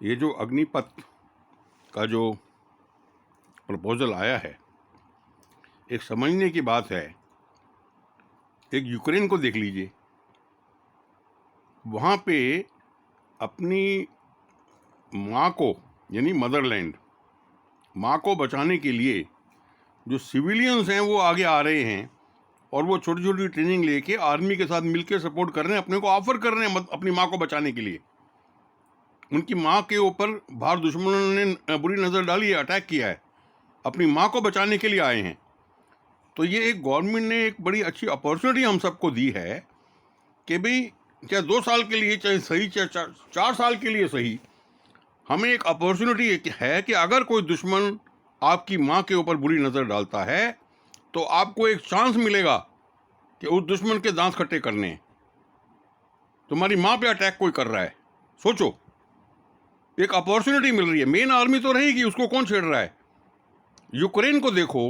ये जो अग्निपथ का जो प्रपोजल आया है, एक समझने की बात है। एक यूक्रेन को देख लीजिए, वहाँ पे अपनी माँ को यानी मदरलैंड माँ को बचाने के लिए जो सिविलियंस हैं वो आगे आ रहे हैं और वो छोटी छोटी ट्रेनिंग लेके आर्मी के साथ मिलकर सपोर्ट कर रहे हैं, अपने को ऑफर कर रहे हैं अपनी माँ को बचाने के लिए। उनकी माँ के ऊपर बाहर दुश्मनों ने बुरी नज़र डाली है, अटैक किया है, अपनी माँ को बचाने के लिए आए हैं। तो ये एक गवर्नमेंट ने एक बड़ी अच्छी अपॉर्चुनिटी हम सबको दी है कि भाई चाहे 2 साल के लिए चाहे सही, चाहे 4 साल के लिए सही, हमें एक अपॉर्चुनिटी है कि अगर कोई दुश्मन आपकी माँ के ऊपर बुरी नज़र डालता है तो आपको एक चांस मिलेगा कि उस दुश्मन के दांत खट्टे करने हैं। तुम्हारी माँ पे अटैक कोई कर रहा है, सोचो, एक अपॉर्चुनिटी मिल रही है। मेन आर्मी तो रहेगी, उसको कौन छेड़ रहा है? यूक्रेन को देखो,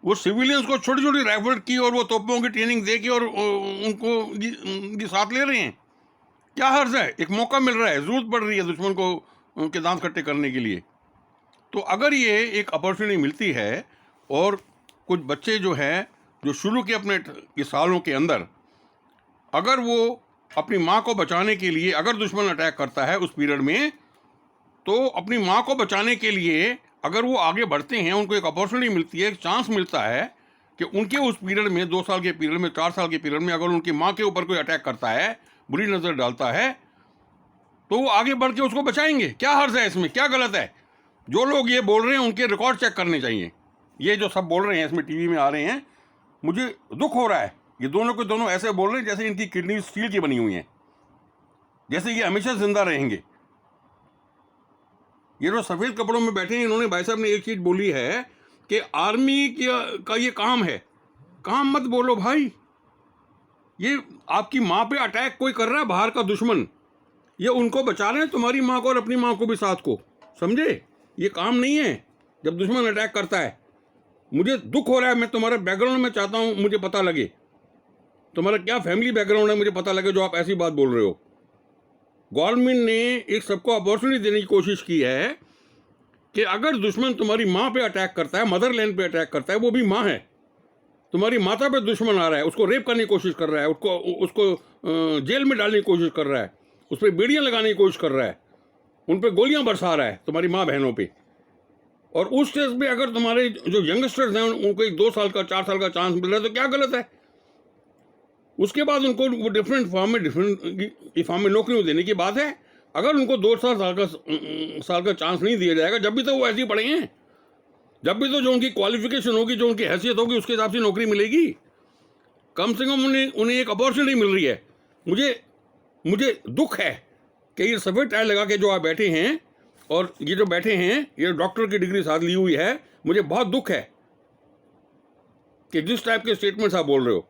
वो सिविलियंस को छोटी छोटी राइफल की और वो तोपों की ट्रेनिंग दे के और उनको साथ ले रहे हैं। क्या हर्ज है? एक मौका मिल रहा है, जरूरत पड़ रही है दुश्मन को उनके दांत खट्टे करने के लिए। तो अगर ये एक अपॉर्चुनिटी मिलती है और कुछ बच्चे जो हैं जो शुरू के अपने सालों के अंदर अगर वो अपनी माँ को बचाने के लिए, अगर दुश्मन अटैक करता है उस पीरियड में, तो अपनी माँ को बचाने के लिए अगर वो आगे बढ़ते हैं, उनको एक अपॉर्चुनिटी मिलती है, एक चांस मिलता है कि उनके उस पीरियड में 2 साल के पीरियड में, 4 साल के पीरियड में अगर उनकी माँ के ऊपर कोई अटैक करता है, बुरी नज़र डालता है, तो वो आगे बढ़ के उसको बचाएंगे। क्या हर्ज है इसमें? क्या गलत है? जो लोग ये बोल रहे हैं उनके रिकॉर्ड चेक करने चाहिए। ये जो सब बोल रहे हैं इसमें टीवी में आ रहे हैं, मुझे दुख हो रहा है। ये दोनों के दोनों ऐसे बोल रहे हैं जैसे इनकी किडनी स्टील की बनी हुई है, जैसे ये हमेशा जिंदा रहेंगे। ये जो सफ़ेद कपड़ों में बैठे हैं, इन्होंने, भाई साहब ने एक चीज़ बोली है कि आर्मी का ये काम है। काम मत बोलो भाई, ये आपकी माँ पे अटैक कोई कर रहा है, बाहर का दुश्मन, ये उनको बचा रहे हैं, तुम्हारी माँ को और अपनी माँ को भी साथ को, समझे? ये काम नहीं है जब दुश्मन अटैक करता है। मुझे दुख हो रहा है, मैं तुम्हारा बैकग्राउंड में चाहता हूँ मुझे पता लगे, तुम्हारा क्या फैमिली बैकग्राउंड है मुझे पता लगे, जो आप ऐसी बात बोल रहे हो। गवर्नमेंट ने एक सबको अपॉर्चुनिटी देने की कोशिश की है कि अगर दुश्मन तुम्हारी माँ पे अटैक करता है, मदरलैंड पे अटैक करता है, वो भी माँ है, तुम्हारी माता पे दुश्मन आ रहा है, उसको रेप करने की कोशिश कर रहा है, उसको जेल में डालने की कोशिश कर रहा है, उस पर बेड़ियाँ लगाने की कोशिश कर रहा है, उन पर गोलियाँ बरसा रहा है तुम्हारी माँ बहनों पे, और उस स्टेज पे अगर तुम्हारे जो यंगस्टर्स हैं उनको एक 2 साल का, 4 साल का चांस मिल रहा है, तो क्या गलत है? उसके बाद उनको वो डिफरेंट फॉर्म में नौकरियों देने की बात है। अगर उनको 2 साल का चांस नहीं दिया जाएगा, जब भी तो वो ऐसे ही पड़े हैं, जब भी तो जो उनकी क्वालिफिकेशन होगी, जो उनकी हैसियत होगी, उसके हिसाब से नौकरी मिलेगी। कम से कम उन्हें एक अपॉर्चुनिटी मिल रही है। मुझे दुख है कि ये सफ़ेद टाई लगा के जो आप बैठे हैं, और ये जो बैठे हैं ये डॉक्टर की डिग्री साथ ली हुई है, मुझे बहुत दुख है कि जिस टाइप के स्टेटमेंट्स आप बोल रहे हो।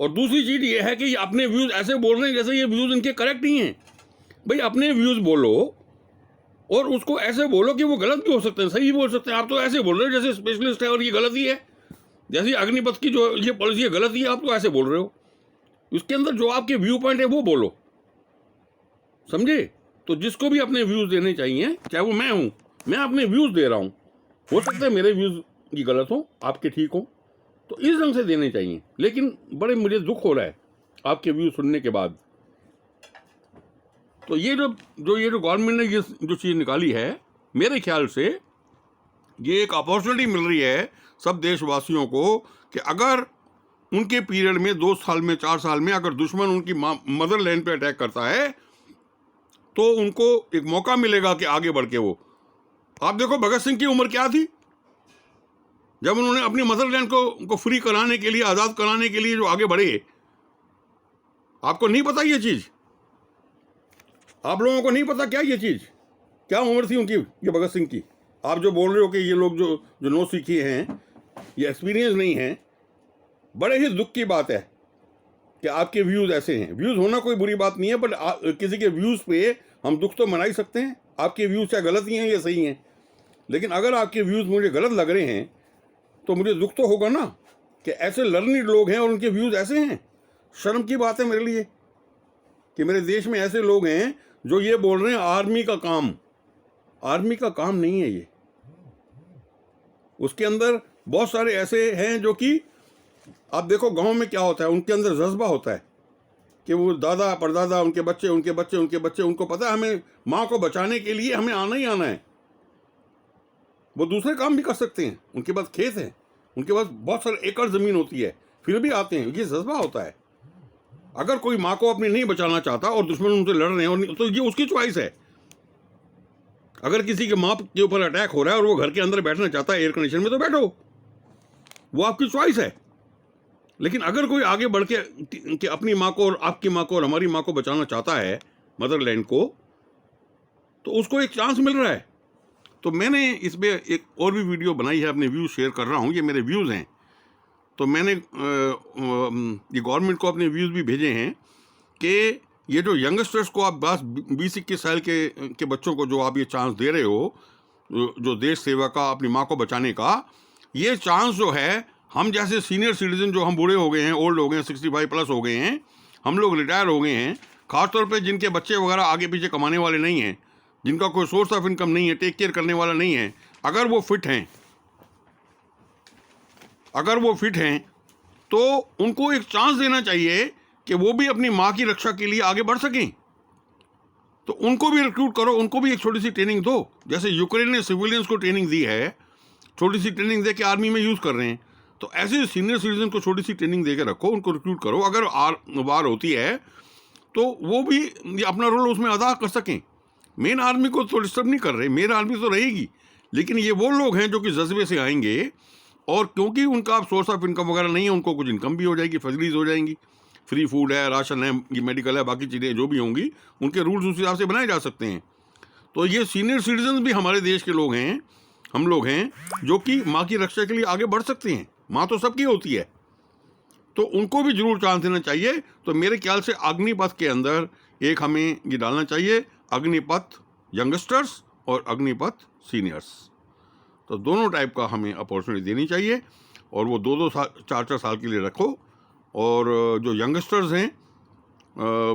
और दूसरी चीज़ ये है कि अपने व्यूज़ ऐसे बोल रहे हैं जैसे ये व्यूज़ इनके करेक्ट नहीं हैं। भाई अपने व्यूज़ बोलो और उसको ऐसे बोलो कि वो गलत भी हो सकते हैं, सही भी बोल सकते हैं। आप तो ऐसे बोल रहे हो जैसे स्पेशलिस्ट है और ये गलत ही है, जैसे अग्निपथ की जो ये पॉलिसी है गलत ही है, आप तो ऐसे बोल रहे हो। उसके अंदर जो आपके व्यू पॉइंट है वो बोलो, समझे? तो जिसको भी अपने व्यूज़ देने चाहिए, चाहे वो मैं हूँ, मैं अपने व्यूज़ दे रहा हूँ, हो सकता है मेरे व्यूज़ की गलत हो, आपके ठीक हो, तो इस ढंग से देने चाहिए। लेकिन बड़े मुझे दुख हो रहा है आपके व्यू सुनने के बाद। तो ये जो गवर्नमेंट ने ये जो चीज़ निकाली है, मेरे ख्याल से ये एक अपॉर्चुनिटी मिल रही है सब देशवासियों को कि अगर उनके पीरियड में 2 साल में, 4 साल में अगर दुश्मन उनकी मदरलैंड पे अटैक करता है तो उनको एक मौका मिलेगा कि आगे बढ़ के वो, आप देखो भगत सिंह की उम्र क्या थी जब उन्होंने अपनी मदरलैंड को फ्री कराने के लिए, आज़ाद कराने के लिए जो आगे बढ़े। आपको नहीं पता ये चीज़? आप लोगों को नहीं पता क्या ये चीज़? क्या उम्र थी उनकी, ये भगत सिंह की? आप जो बोल रहे हो कि ये लोग जो नो सीखे हैं, ये एक्सपीरियंस नहीं है, बड़े ही दुख की बात है कि आपके व्यूज़ ऐसे हैं। व्यूज़ होना कोई बुरी बात नहीं है, बट किसी के व्यूज़ पे हम दुख तो मना ही सकते हैं। आपके व्यूज़ क्या गलत ही हैं या सही हैं, लेकिन अगर आपके व्यूज़ मुझे गलत लग रहे हैं तो मुझे दुख तो होगा ना कि ऐसे लर्निड लोग हैं और उनके व्यूज़ ऐसे हैं। शर्म की बात है मेरे लिए कि मेरे देश में ऐसे लोग हैं जो ये बोल रहे हैं आर्मी का काम नहीं है ये। उसके अंदर बहुत सारे ऐसे हैं जो कि आप देखो गांव में क्या होता है, उनके अंदर जज्बा होता है कि वो दादा परदादा, उनके बच्चे उनको पता है हमें माँ को बचाने के लिए हमें आना ही आना है। वो दूसरे काम भी कर सकते हैं, उनके पास खेत है, उनके पास बहुत सारे एकड़ ज़मीन होती है, फिर भी आते हैं। ये जज्बा होता है। अगर कोई माँ को अपनी नहीं बचाना चाहता और दुश्मन उनसे लड़ रहे हैं तो ये उसकी चॉइस है। अगर किसी के माँ के ऊपर अटैक हो रहा है और वो घर के अंदर बैठना चाहता है एयर कंडीशन में, तो बैठो, वो आपकी चॉइस है। लेकिन अगर कोई आगे बढ़ के अपनी माँ को और आपकी माँ को और हमारी माँ को बचाना चाहता है, मदरलैंड को, तो उसको एक चांस मिल रहा है। तो मैंने इस पर एक और भी वीडियो बनाई है, अपने व्यूज़ शेयर कर रहा हूँ, ये मेरे व्यूज़ हैं। तो मैंने ये गवर्नमेंट को अपने व्यूज़ भी भेजे हैं कि ये जो यंगस्टर्स को आप 20-21 साल के बच्चों को जो आप ये चांस दे रहे हो, जो देश सेवा का, अपनी माँ को बचाने का, ये चांस जो है, हम जैसे सीनियर सिटीजन जो हम बूढ़े हो गए हैं, ओल्ड हो गए हैं, 65 प्लस हो गए हैं, हम लोग रिटायर हो गए हैं, ख़ासतौर पे जिनके बच्चे वगैरह आगे पीछे कमाने वाले नहीं हैं, जिनका कोई सोर्स ऑफ इनकम नहीं है, टेक केयर करने वाला नहीं है, अगर वो फिट हैं तो उनको एक चांस देना चाहिए कि वो भी अपनी माँ की रक्षा के लिए आगे बढ़ सकें। तो उनको भी रिक्रूट करो, उनको भी एक छोटी सी ट्रेनिंग दो। जैसे यूक्रेन ने सिविलियंस को ट्रेनिंग दी है, छोटी सी ट्रेनिंग दे के आर्मी में यूज़ कर रहे हैं, तो ऐसे सीनियर सिटीजन को छोटी सी ट्रेनिंग दे के रखो, उनको रिक्रूट करो। अगर वार होती है तो वो भी अपना रोल उसमें अदा कर सकें। मेन आर्मी को तो डिस्टर्ब नहीं कर रहे, मेन आर्मी तो रहेगी, लेकिन ये वो लोग हैं जो कि जज्बे से आएंगे, और क्योंकि उनका सोर्स ऑफ इनकम वगैरह नहीं है, उनको कुछ इनकम भी हो जाएगी, फैसिलिटीज हो जाएंगी, फ्री फूड है, राशन है, ये मेडिकल है, बाकी चीज़ें जो भी होंगी, उनके रूल्स उस हिसाब से बनाए जा सकते हैं। तो ये सीनियर सिटीजन भी हमारे देश के लोग हैं, हम लोग हैं, जो कि माँ की रक्षा के लिए आगे बढ़ सकते हैं। माँ तो सबकी होती है, तो उनको भी जरूर चांस देना चाहिए। तो मेरे ख्याल से अग्निपथ के अंदर एक हमें ये डालना चाहिए, अग्निपथ यंगस्टर्स और अग्निपथ सीनियर्स। तो दोनों टाइप का हमें अपॉर्चुनिटी देनी चाहिए, और वो 2-2 साल 4-4 साल के लिए रखो। और जो यंगस्टर्स हैं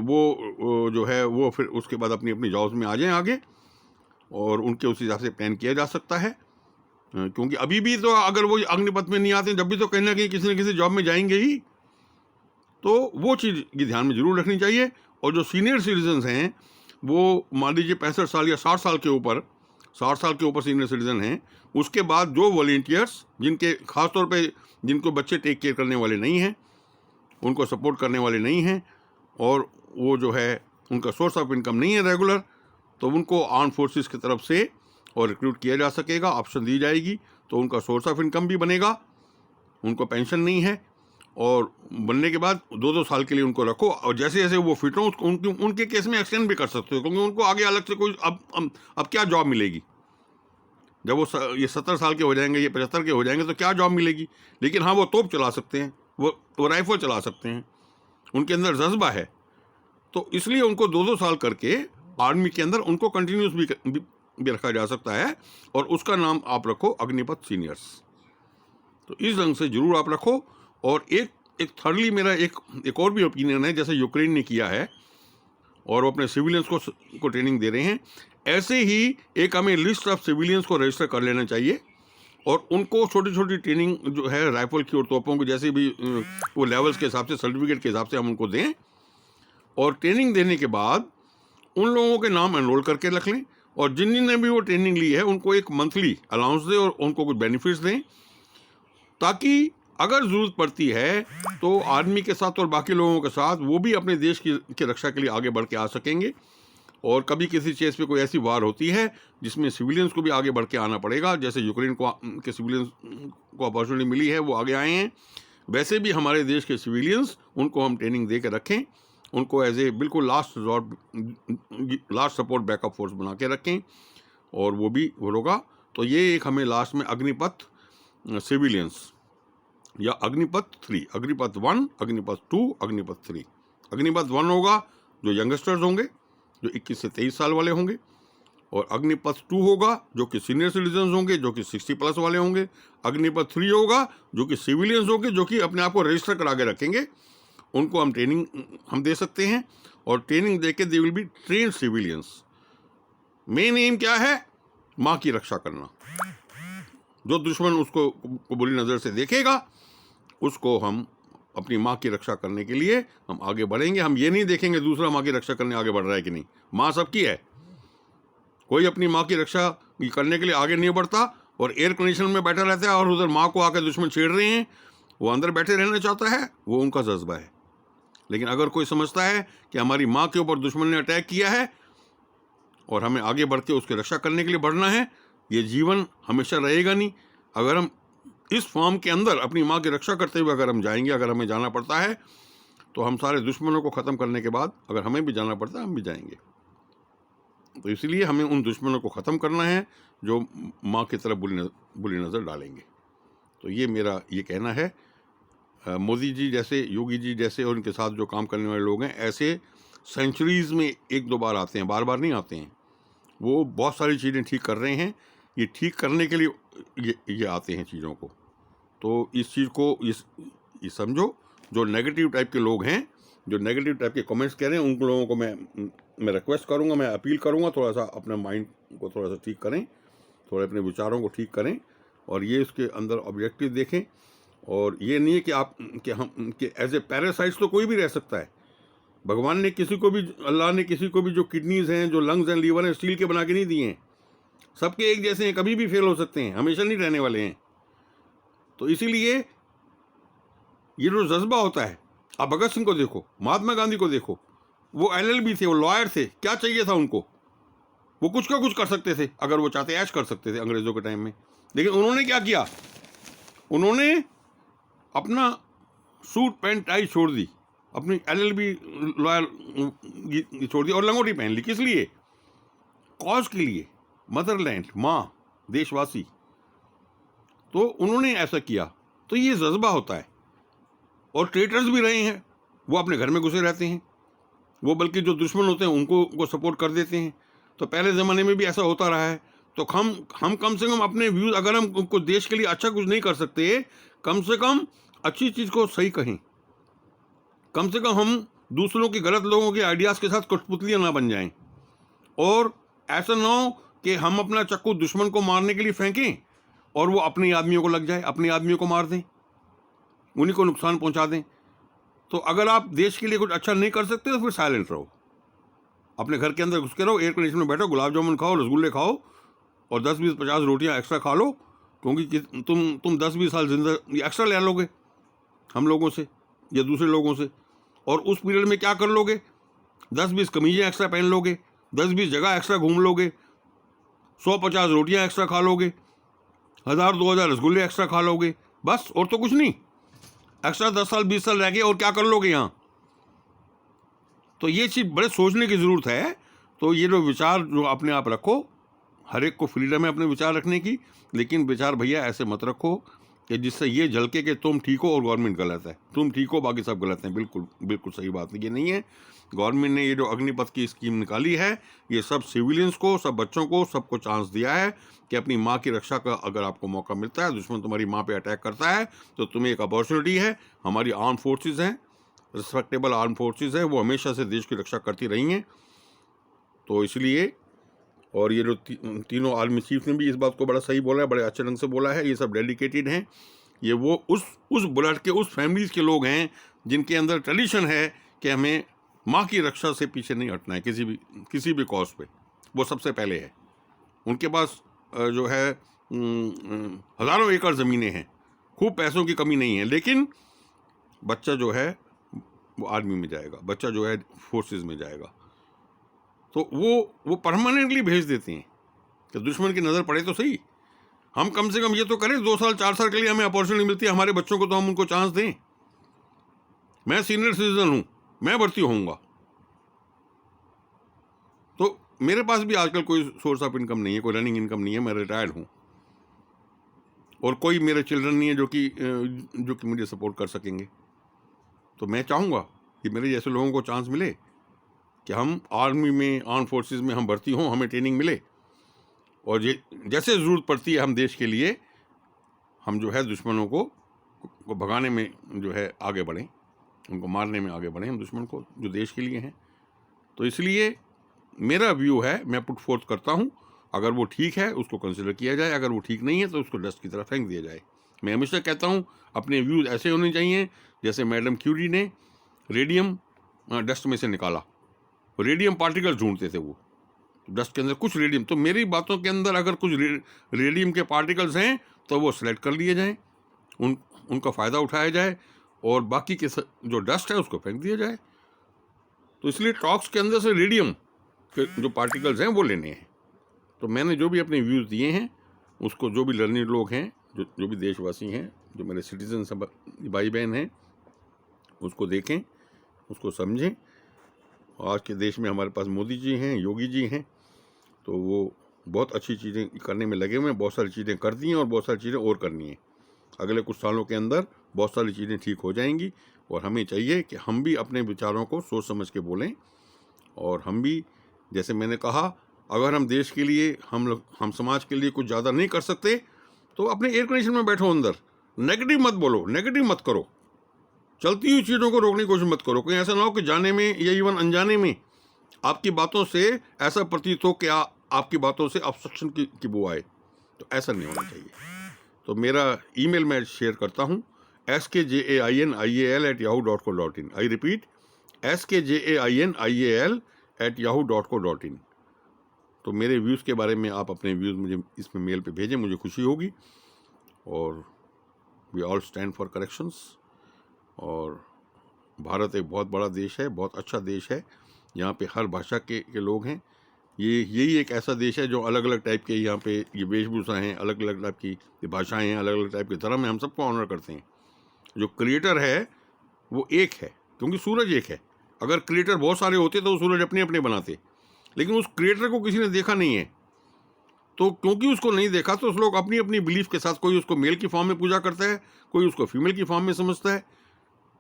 वो जो है वो फिर उसके बाद अपनी अपनी जॉब्स में आ जाएं आगे, और उनके उस हिसाब से प्लान किया जा सकता है। क्योंकि अभी भी तो अगर वो अग्निपथ में नहीं आते, जब भी तो कहीं ना कहीं किसी न किसी जॉब में जाएंगे ही, तो वो चीज़ की ध्यान में ज़रूर रखनी चाहिए। और जो सीनियर सिटीजन्स हैं, वो मान लीजिए 65 साल या 60 साल के ऊपर सीनियर सिटीजन हैं, उसके बाद जो वॉलेंटियर्स, जिनके ख़ासतौर पे जिनको बच्चे टेक केयर करने वाले नहीं हैं, उनको सपोर्ट करने वाले नहीं हैं, और वो जो है उनका सोर्स ऑफ इनकम नहीं है रेगुलर, तो उनको आर्म फोर्सेस की तरफ से और रिक्रूट किया जा सकेगा, ऑप्शन दी जाएगी, तो उनका सोर्स ऑफ इनकम भी बनेगा। उनको पेंशन नहीं है, और बनने के बाद 2-2 साल के लिए उनको रखो, और जैसे जैसे वो फिट हों उनके केस में एक्सटेंड भी कर सकते हो, क्योंकि उनको आगे अलग से कोई अब क्या जॉब मिलेगी। जब वो ये 70 साल के हो जाएंगे, ये 75 के हो जाएंगे, तो क्या जॉब मिलेगी। लेकिन हाँ, वो तोप चला सकते हैं, वो राइफल चला सकते हैं, उनके अंदर जज्बा है। तो इसलिए उनको 2-2 साल करके आर्मी के अंदर उनको कंटिन्यूस भी रखा जा सकता है, और उसका नाम आप रखो अग्निपथ सीनियर्स। तो इस ढंग से जरूर आप रखो। और एक थर्डली मेरा एक और भी ओपिनियन है, जैसे यूक्रेन ने किया है और वो अपने सिविलियंस को ट्रेनिंग दे रहे हैं, ऐसे ही एक हमें लिस्ट ऑफ सिविलियंस को रजिस्टर कर लेना चाहिए, और उनको छोटी छोटी ट्रेनिंग जो है राइफल की और तोपों की, जैसे भी वो लेवल्स के हिसाब से, सर्टिफिकेट के हिसाब से हम उनको दें। और ट्रेनिंग देने के बाद उन लोगों के नाम एनरोल करके रख लें, और जिन जिन ने भी वो ट्रेनिंग ली है उनको एक मंथली अलाउंस दें और उनको कुछ बेनिफिट्स दें, ताकि अगर ज़रूरत पड़ती है तो आर्मी के साथ और बाकी लोगों के साथ वो भी अपने देश की रक्षा के लिए आगे बढ़ के आ सकेंगे। और कभी किसी चीज़ पे कोई ऐसी वार होती है जिसमें सिविलियंस को भी आगे बढ़ के आना पड़ेगा, जैसे यूक्रेन के सिविलियंस को अपॉर्चुनिटी मिली है, वो आगे आए हैं, वैसे भी हमारे देश के सिविलियंस, उनको हम ट्रेनिंग दे के रखें, उनको एज ए बिल्कुल लास्ट सपोर्ट बैकअप फोर्स बना के रखें, और वो भी होगा। तो ये एक हमें लास्ट में अग्निपथ सिविलियंस या अग्निपथ 3, अग्निपथ 1, अग्निपथ 2, अग्निपथ 3। अग्निपथ 1 होगा जो यंगस्टर्स होंगे, जो 21 से 23 साल वाले होंगे, और अग्निपथ 2 होगा जो कि सीनियर सिटीजन्स होंगे, जो कि 60 प्लस वाले होंगे। अग्निपथ 3 होगा जो कि सिविलियंस होंगे, जो कि अपने आप को रजिस्टर करा के रखेंगे, उनको हम ट्रेनिंग हम दे सकते हैं। और ट्रेनिंग देके they will be train civilians. Main M क्या है? माँ की रक्षा करना। जो दुश्मन उसको को बुरी नज़र से देखेगा, उसको हम अपनी माँ की रक्षा करने के लिए हम आगे बढ़ेंगे। हम ये नहीं देखेंगे दूसरा माँ की रक्षा करने आगे बढ़ रहा है कि नहीं। माँ सबकी है, कोई अपनी माँ की रक्षा करने के लिए आगे नहीं बढ़ता और एयर कंडीशन में बैठा रहता है और उधर माँ को आकर दुश्मन छेड़ रहे हैं, वो अंदर बैठे रहना चाहता है, वो उनका जज्बा है। लेकिन अगर कोई समझता है कि हमारी माँ के ऊपर दुश्मन ने अटैक किया है और हमें आगे बढ़ के उसकी रक्षा करने के लिए बढ़ना है, ये जीवन हमेशा रहेगा नहीं। अगर हम इस फॉर्म के अंदर अपनी माँ की रक्षा करते हुए अगर हम जाएंगे, अगर हमें जाना पड़ता है, तो हम सारे दुश्मनों को ख़त्म करने के बाद अगर हमें भी जाना पड़ता है, हम भी जाएंगे। तो इसलिए हमें उन दुश्मनों को ख़त्म करना है जो माँ की तरफ बुरी नज़र डालेंगे। तो ये मेरा ये कहना है। मोदी जी जैसे, योगी जी जैसे और उनके साथ जो काम करने वाले लोग हैं, ऐसे सेंचुरीज़ में एक दो बार आते हैं, बार बार नहीं आते हैं। वो बहुत सारी चीज़ें ठीक कर रहे हैं, ये ठीक करने के लिए ये आते हैं चीज़ों को। तो इस चीज़ को ये समझो, जो नेगेटिव टाइप के लोग हैं, जो नेगेटिव टाइप के कमेंट्स कह रहे हैं, उन लोगों को मैं रिक्वेस्ट करूंगा, मैं अपील करूंगा, थोड़ा सा अपने माइंड को थोड़ा सा ठीक करें, थोड़े अपने विचारों को ठीक करें और ये इसके अंदर ऑब्जेक्टिव देखें। और ये नहीं है कि आप कि एज ए पैरासाइट्स तो कोई भी रह सकता है। भगवान ने किसी को भी, अल्लाह ने किसी को भी जो किडनीज हैं, जो लंग्स हैं, लीवर हैं, स्टील के बना के नहीं दिए हैं। सबके एक जैसे हैं, कभी भी फेल हो सकते हैं, हमेशा नहीं रहने वाले हैं। तो इसीलिए ये जो जज्बा होता है, आप भगत सिंह को देखो, महात्मा गांधी को देखो, वो LLB थे, वो लॉयर थे, क्या चाहिए था उनको? वो कुछ का कुछ कर सकते थे, अगर वो चाहते ऐश कर सकते थे अंग्रेजों के टाइम में। लेकिन उन्होंने क्या किया? उन्होंने अपना सूट पैंट टाई छोड़ दी, अपनी LLB लॉयर छोड़ दी और लंगोटी पहन ली। किस लिए? कॉज के लिए, मदरलैंड, माँ, देशवासी। तो उन्होंने ऐसा किया। तो ये जज्बा होता है। और ट्रेटर्स भी रहे हैं, वो अपने घर में घुसे रहते हैं, वो बल्कि जो दुश्मन होते हैं उनको सपोर्ट कर देते हैं। तो पहले ज़माने में भी ऐसा होता रहा है। तो हम कम से कम अपने व्यूज़, अगर हम उनको देश के लिए अच्छा कुछ नहीं कर सकते, कम से कम अच्छी चीज़ को सही कहें। कम से कम हम दूसरों के, गलत लोगों के आइडियाज़ के साथ कठपुतलियाँ ना बन जाएं। और ऐसा ना हो कि हम अपना चक्कू दुश्मन को मारने के लिए फेंकें और वो अपने आदमियों को लग जाए, अपने आदमियों को मार दें, उन्हीं को नुकसान पहुंचा दें। तो अगर आप देश के लिए कुछ अच्छा नहीं कर सकते तो फिर साइलेंट रहो, अपने घर के अंदर घुस के रहो, एयर कंडीशन में बैठो, गुलाब जामुन खाओ, रसगुल्ले खाओ और 10-20-50 रोटियां एक्स्ट्रा खा लो, क्योंकि तुम 10-20 साल जिंदगी एक्स्ट्रा ले लोगे हम लोगों से या दूसरे लोगों से। और उस पीरियड में क्या कर लोगे? 10-20 कमीजें एक्स्ट्रा पहन लोगे, 10-20 जगह एक्स्ट्रा घूम लोगे, 100-50 रोटियां एक्स्ट्रा खा लोगे, 1000-2000 रसगुल्ले एक्स्ट्रा खा लोगे, बस। और तो कुछ नहीं। एक्स्ट्रा 10 साल 20 साल रह गए और क्या कर लोगे यहाँ? तो ये चीज़ बड़े सोचने की ज़रूरत है। तो ये जो विचार जो अपने आप रखो, हर एक को फ्रीडम है अपने विचार रखने की, लेकिन विचार भैया ऐसे मत रखो कि जिससे ये झलके कि तुम ठीक हो और गवर्नमेंट गलत है, तुम ठीक हो बाकी सब गलत हैं। बिल्कुल बिल्कुल सही बात ये नहीं है। गवर्नमेंट ने ये जो अग्निपथ की स्कीम निकाली है, ये सब सिविलियंस को, सब बच्चों को, सबको चांस दिया है कि अपनी माँ की रक्षा का अगर आपको मौका मिलता है, दुश्मन तुम्हारी माँ पे अटैक करता है, तो तुम्हें एक अपॉर्चुनिटी है। हमारी आर्म फोर्सेज हैं, रिस्पेक्टेबल आर्म फोर्सेज है, वो हमेशा से देश की रक्षा करती रही हैं। तो इसलिए, और ये जो तीनों आर्मी चीफ ने भी इस बात को बड़ा सही बोला है, बड़े अच्छे ढंग से बोला है। ये सब डेडिकेटेड हैं, ये वो उस ब्लड के, उस फैमिलीज़ के लोग हैं जिनके अंदर ट्रेडिशन है कि हमें माँ की रक्षा से पीछे नहीं हटना है किसी भी कॉज पे। वो सबसे पहले है। उनके पास जो है हज़ारों एकड़ ज़मीनें हैं, खूब पैसों की कमी नहीं है, लेकिन बच्चा जो है वो आर्मी में जाएगा, बच्चा जो है फोर्सेस में जाएगा। तो वो परमानेंटली भेज देते हैं कि दुश्मन की नज़र पड़े तो सही। हम कम से कम ये तो करें, 2 साल 4 साल के लिए हमें अपॉर्चुनिटी मिलती है हमारे बच्चों को, तो हम उनको चांस दें। मैं सीनियर सिटीजन हूँ, मैं भर्ती होऊंगा, तो मेरे पास भी आजकल कोई सोर्स ऑफ इनकम नहीं है, कोई रनिंग इनकम नहीं है, मैं रिटायर्ड हूँ, और कोई मेरे चिल्ड्रन नहीं है जो कि मुझे सपोर्ट कर सकेंगे। तो मैं चाहूँगा कि मेरे जैसे लोगों को चांस मिले कि हम आर्मी में, आर्म फोर्सेस में हम भर्ती हों, हमें ट्रेनिंग मिले, और जैसे ज़रूरत पड़ती है हम देश के लिए, हम जो है दुश्मनों को भगाने में जो है आगे बढ़ें, उनको मारने में आगे बढ़ें, हम दुश्मन को जो देश के लिए हैं। तो इसलिए मेरा व्यू है, मैं पुट फोर्थ करता हूँ, अगर वो ठीक है उसको कंसिडर किया जाए, अगर वो ठीक नहीं है तो उसको डस्ट की तरह फेंक दिया जाए। मैं हमेशा कहता हूँ अपने व्यूज़ ऐसे होने चाहिए जैसे मैडम क्यूरी ने रेडियम डस्ट में से निकाला, रेडियम पार्टिकल्स ढूंढते थे वो डस्ट के अंदर, कुछ रेडियम, तो मेरी बातों के अंदर अगर कुछ रेडियम के पार्टिकल्स हैं तो वो सेलेक्ट कर लिए जाएं, उनका फ़ायदा उठाया जाए और बाकी के जो डस्ट है उसको फेंक दिया जाए। तो इसलिए टॉक्स के अंदर से रेडियम के जो पार्टिकल्स हैं वो लेने हैं। तो मैंने जो भी अपने व्यूज़ दिए हैं उसको जो भी लर्निंग लोग हैं, जो भी देशवासी हैं, जो मेरे सिटीजन सब भाई बहन हैं, उसको देखें, उसको समझें। आज के देश में हमारे पास मोदी जी हैं, योगी जी हैं, तो वो बहुत अच्छी चीज़ें करने में लगे हुए हैं, बहुत सारी चीज़ें कर दी हैं और बहुत सारी चीज़ें और करनी हैं। अगले कुछ सालों के अंदर बहुत सारी चीज़ें ठीक हो जाएंगी और हमें चाहिए कि हम भी अपने विचारों को सोच समझ के बोलें। और हम भी, जैसे मैंने कहा, अगर हम देश के लिए, हम समाज के लिए कुछ ज़्यादा नहीं कर सकते तो अपने एयर कंडीशन में बैठो अंदर, नेगेटिव मत बोलो, नेगेटिव मत करो, चलती हुई चीज़ों को रोकने की कोशिश मत करो। कहीं ऐसा ना हो कि जाने में या इवन अनजाने में आपकी बातों से ऐसा प्रतीत हो कि आपकी बातों से ऑब्स्ट्रक्शन की बू आए, तो ऐसा नहीं होना चाहिए। तो मेरा ईमेल मैं शेयर करता हूँ, skajainial@yahoo.co.in। I repeat, skajainial@yahoo.co.in। तो मेरे व्यूज़ के बारे में आप अपने व्यूज़ मुझे इसमें मेल पे भेजें, मुझे खुशी होगी। और we all stand for corrections. और भारत एक बहुत बड़ा देश है, बहुत अच्छा देश है, यहाँ पे हर भाषा के लोग हैं। यही एक ऐसा देश है जो अलग अलग टाइप के यहाँ पे ये वेशभूषा हैं, अलग अलग टाइप की भाषाएं हैं, अलग अलग टाइप के धर्म हैं, हम सबको ऑनर करते हैं। जो क्रिएटर है वो एक है, क्योंकि सूरज एक है। अगर क्रिएटर बहुत सारे होते तो वो सूरज अपने अपने बनाते, लेकिन उस क्रिएटर को किसी ने देखा नहीं है, तो क्योंकि उसको नहीं देखा तो उस लोग अपनी अपनी बिलीफ के साथ, कोई उसको मेल की फॉर्म में पूजा करता है, कोई उसको फीमेल की फॉर्म में समझता है,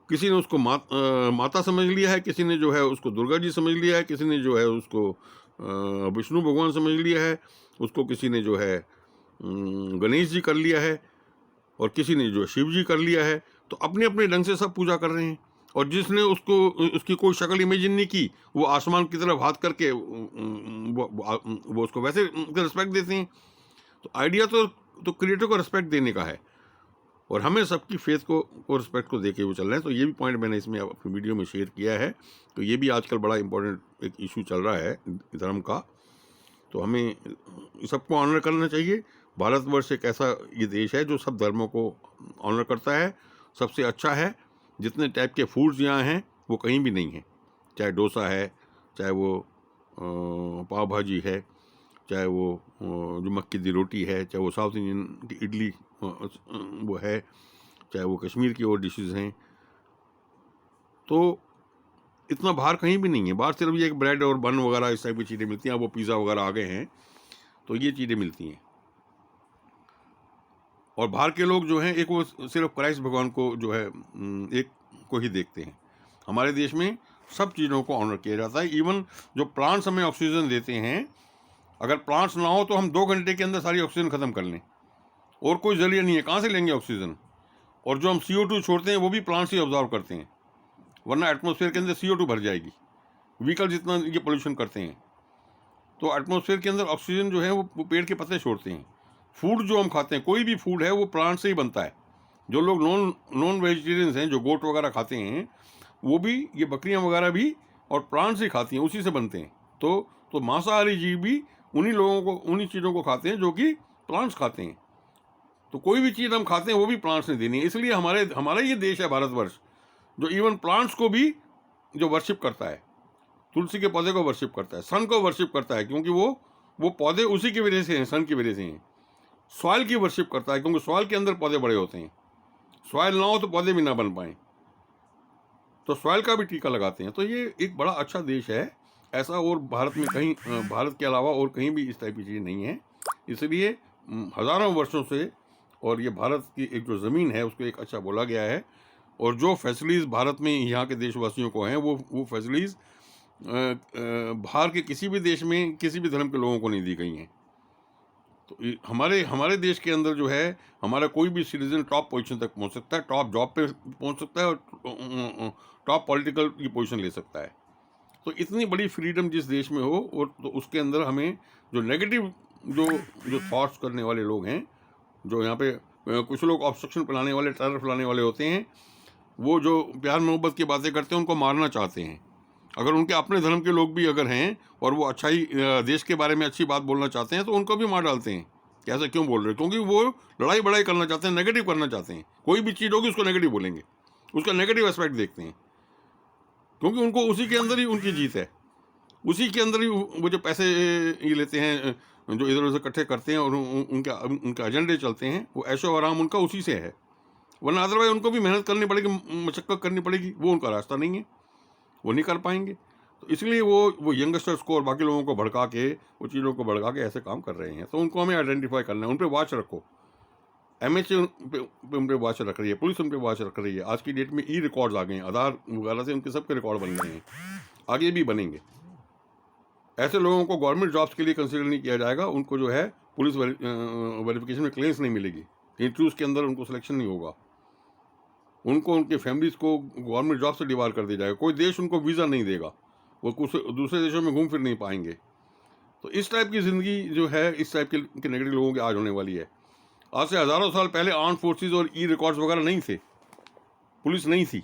किसी ने उसको माता समझ लिया है, किसी ने जो है उसको दुर्गा जी समझ लिया है, किसी ने जो है उसको विष्णु भगवान समझ लिया है, उसको किसी ने जो है गणेश जी कर लिया है, और किसी ने जो शिव जी कर लिया है। तो अपने अपने ढंग से सब पूजा कर रहे हैं। और जिसने उसकी कोई शक्ल इमेजिन नहीं की, वो आसमान की तरफ हाथ करके वो उसको वैसे रिस्पेक्ट देते हैं। तो आइडिया तो क्रिएटर को रिस्पेक्ट देने का है, और हमें सबकी फेथ को रिस्पेक्ट को देके हुए चल रहे हैं। तो ये भी पॉइंट मैंने इसमें अपनी वीडियो में शेयर किया है। तो ये भी आजकल बड़ा इम्पोर्टेंट एक इशू चल रहा है धर्म का। तो हमें सबको ऑनर करना चाहिए। भारतवर्ष एक ऐसा ये देश है जो सब धर्मों को ऑनर करता है, सबसे अच्छा है। जितने टाइप के फूड्स यहाँ हैं वो कहीं भी नहीं है, चाहे डोसा है, चाहे वो पाव भाजी है, चाहे वो जो मक्की दी रोटी है, चाहे वो साउथ इंडियन की इडली वो है, चाहे वो कश्मीर की और डिशेज़ हैं। तो इतना बाहर कहीं भी नहीं है। बाहर सिर्फ ये एक ब्रेड और बन वगैरह इस टाइप की चीज़ें मिलती हैं। अब वो पिज़्ज़ा वगैरह आ गए हैं, तो ये चीज़ें मिलती हैं। और बाहर के लोग जो हैं, एक वो सिर्फ क्राइस्ट भगवान को जो है एक को ही देखते हैं। हमारे देश में सब चीज़ों को ऑनर किया जाता है। इवन जो प्लांट्स हमें ऑक्सीजन देते हैं, अगर प्लांट्स ना हो तो हम 2 घंटे के अंदर सारी ऑक्सीजन ख़त्म कर लें, और कोई जरिया नहीं है, कहाँ से लेंगे ऑक्सीजन। और जो हम CO2 छोड़ते हैं वो भी प्लांट्स ही ऑब्जॉर्व करते हैं, वरना एटमॉस्फेयर के अंदर CO2 भर जाएगी। व्हीकल जितना ये पोल्यूशन करते हैं, तो एटमॉस्फेयर के अंदर ऑक्सीजन जो है वो पेड़ के पत्ते छोड़ते हैं। फूड जो हम खाते हैं, कोई भी फूड है वो प्लांट से ही बनता है। जो लोग नॉन वेजिटेरियंस हैं, जो गोट वगैरह खाते हैं, वो भी, ये बकरियां वगैरह भी और प्लांट्स ही खाती हैं, उसी से बनते हैं। तो मांसाहारी जीव भी उन्हीं चीज़ों को खाते हैं जो कि प्लांट्स खाते हैं। तो कोई भी चीज़ हम खाते हैं वो भी प्लांट्स ने देनी है। इसलिए हमारा ये देश है भारतवर्ष, जो इवन प्लांट्स को भी जो वर्शिप करता है, तुलसी के पौधे को वर्शिप करता है, सन को वर्शिप करता है, क्योंकि वो पौधे उसी की वजह से हैं, सन की वजह से हैं। सॉइल की वर्शिप करता है, क्योंकि सॉइल के अंदर पौधे बड़े होते हैं। सॉइल ना हो तो पौधे भी ना बन पाएँ, तो सॉइल का भी टीका लगाते हैं। तो ये एक बड़ा अच्छा देश है ऐसा, और भारत में कहीं, भारत के अलावा और कहीं भी इस टाइप की चीज़ें नहीं है। इसलिए हज़ारों वर्षों से, और ये भारत की एक जो ज़मीन है उसको एक अच्छा बोला गया है। और जो फैसिलिटीज़ भारत में यहाँ के देशवासियों को हैं, वो फैसिलिटीज़ बाहर के किसी भी देश में किसी भी धर्म के लोगों को नहीं दी गई हैं। तो हमारे देश के अंदर जो है, हमारा कोई भी सिटीजन टॉप पोजीशन तक पहुंच सकता है, टॉप जॉब पे पहुंच सकता है, और टॉप पॉलिटिकल की पोजीशन ले सकता है। तो इतनी बड़ी फ्रीडम जिस देश में हो, और तो उसके अंदर हमें जो नेगेटिव जो जो थॉट्स करने वाले लोग हैं, जो यहाँ पे कुछ लोग ऑब्स्ट्रक्शन फैलाने वाले, टेरर फैलाने वाले होते हैं, वो जो प्यार मोहब्बत की बातें करते हैं उनको मारना चाहते हैं। अगर उनके अपने धर्म के लोग भी अगर हैं और वो अच्छाई देश के बारे में अच्छी बात बोलना चाहते हैं तो उनको भी मार डालते हैं कि ऐसा क्यों बोल रहे हो, क्योंकि वो लड़ाई बड़ाई करना चाहते हैं, नेगेटिव करना चाहते हैं। कोई भी चीज़ होगी उसको नेगेटिव बोलेंगे, उसका नेगेटिव एस्पेक्ट देखते हैं, क्योंकि उनको उसी के अंदर ही उनकी जीत है, उसी के अंदर ही वो जो पैसे ये लेते हैं, जो इधर उधर इकट्ठे करते हैं और उनके एजेंडे चलते हैं, वो ऐशो आराम उनका उसी से है। वरना अदरवाइज उनको भी मेहनत करनी पड़ेगी, मशक्क़त करनी पड़ेगी, वो उनका रास्ता नहीं है, वो नहीं कर पाएंगे। तो इसलिए वो यंगस्टर्स को और बाकी लोगों को भड़का के, वो चीज़ों को भड़का के ऐसे काम कर रहे हैं। तो उनको हमें आइडेंटिफाई करना है, उन पर वॉच रखो। MHA उन पर वॉच रख रही है, पुलिस उन पर वॉच रख रही है। आज की डेट में ई रिकॉर्ड्स आ गए हैं, आधार वगैरह से उनके सबके रिकॉर्ड बन गए हैं, आगे भी बनेंगे। ऐसे लोगों को गवर्नमेंट जॉब्स के लिए कंसिडर नहीं किया जाएगा, उनको जो है पुलिस वेरिफिकेशन में क्लेम्स नहीं मिलेगी, इंटरव्यूज़ के अंदर उनको सिलेक्शन नहीं होगा, उनको उनके फैमिलीज़ को गवर्नमेंट जॉब से डिबार कर दिया जाएगा, कोई देश उनको वीज़ा नहीं देगा, वो कुछ दूसरे देशों में घूम फिर नहीं पाएंगे। तो इस टाइप की ज़िंदगी जो है, इस टाइप के नेगेटिव लोगों की आज होने वाली है। आज से हज़ारों साल पहले आर्म फोर्सेस और ई रिकॉर्ड्स वगैरह नहीं थे, पुलिस नहीं थी,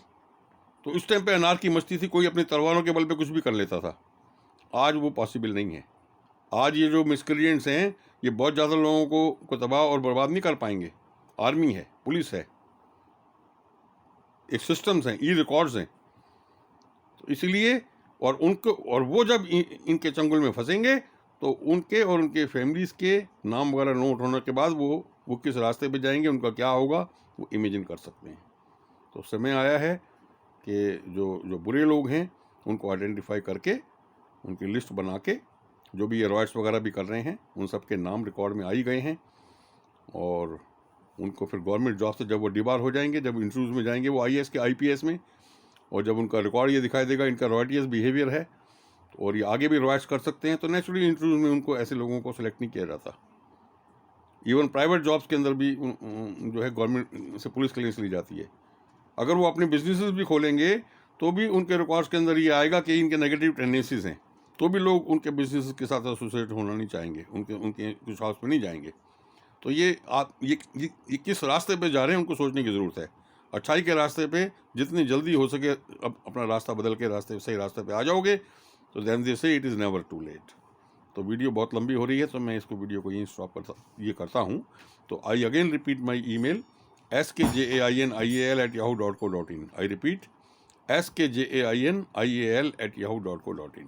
तो उस टाइम पे अनार की मस्ती थी, कोई अपनी तलवारों के बल पे कुछ भी कर लेता था। आज वो पॉसिबल नहीं है। आज ये जो मिसक्रिएंट्स हैं, ये बहुत ज़्यादा लोगों को तबाह और बर्बाद नहीं कर पाएंगे। आर्मी है, पुलिस है, एक सिस्टम्स हैं, ई रिकॉर्ड्स हैं। तो इसलिए और वो जब इनके चंगुल में फंसेंगे तो उनके और उनके फैमिलीज़ के नाम वगैरह नोट होने के बाद वो किस रास्ते पे जाएंगे, उनका क्या होगा, वो इमेजिन कर सकते हैं। तो समय आया है कि जो बुरे लोग हैं उनको आइडेंटिफाई करके, उनकी लिस्ट बना के, जो भी एरॉइड्स वगैरह भी कर रहे हैं उन सब के नाम रिकॉर्ड में आ ही गए हैं, और उनको फिर गवर्नमेंट जॉब से जब वो डिबार हो जाएंगे, जब इंटरव्यूज़ में जाएंगे वो IAS के IPS में, और जब उनका रिकॉर्ड ये दिखाई देगा इनका रॉयल्टियस बिहेवियर है और ये आगे भी रॉयट्स कर सकते हैं, तो नेचुरली इंटरव्यूज़ में उनको ऐसे लोगों को सिलेक्ट नहीं किया जाता। इवन प्राइवेट जॉब्स के अंदर भी जो है गवर्नमेंट से पुलिस क्लियरेंस ली जाती है। अगर वो अपने बिजनेसेस भी खोलेंगे तो भी उनके रिकॉर्ड्स के अंदर ये आएगा कि इनके नेगेटिव टेंडेंसीज हैं, तो भी लोग उनके बिजनेस के साथ एसोसिएट होना नहीं चाहेंगे, उनके कुछ हाउस में नहीं जाएंगे। तो ये किस रास्ते पे जा रहे हैं उनको सोचने की ज़रूरत है। अच्छाई के रास्ते पे जितनी जल्दी हो सके अपना रास्ता बदल के सही रास्ते पे आ जाओगे तो then they say it is never too late. तो वीडियो बहुत लंबी हो रही है तो मैं इसको वीडियो को यहीं स्टॉप करता हूँ। तो I again repeat my email skajainial@yahoo.co.in। I repeat skajainial@yahoo.co.in।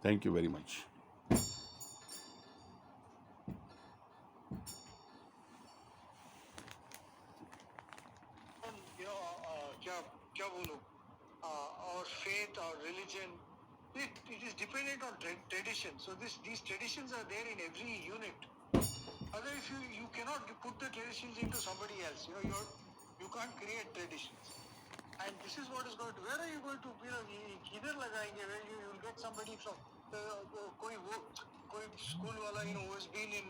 Thank you very much. क्या बोलो, our faith, our religion, it is dependent on tradition. So these traditions are there in every unit. Otherwise, you cannot put the traditions into somebody else. You can't create traditions. And this is what is going to. Where are you going to? किधर लगाएंगे? Where you will get somebody from कोई school वाला who has been in